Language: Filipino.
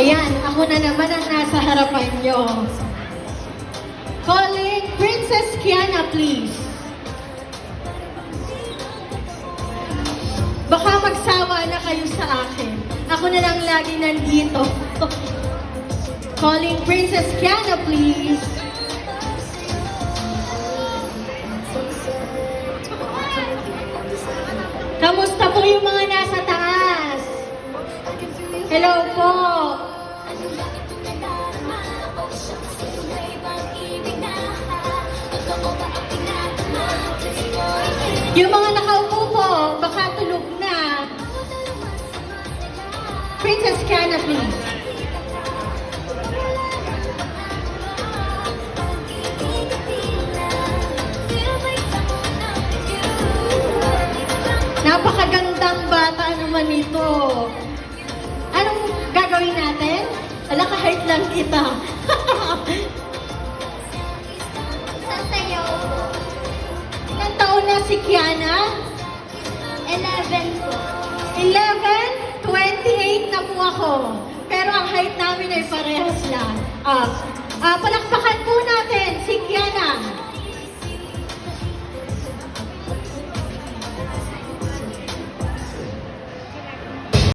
Ayan, ako na naman ang nasa harapan nyo. Calling Princess Kiana, please. Baka magsawa na kayo sa akin. Ako na lang lagi nandito. Calling Princess Kiana, please. Kamusta po yung mga nasa taas? Hello po. Yung mga nakaupo po, baka tulog na. Princess Kiana, please. Napakagandang bata naman ito. Anong gagawin natin? Ala, kahit lang kita. Sasayaw. Ilang taon na si Kiana? 11 po. 11? 28 na po ako. Pero ang height namin ay parehas lang. Palakpakan muna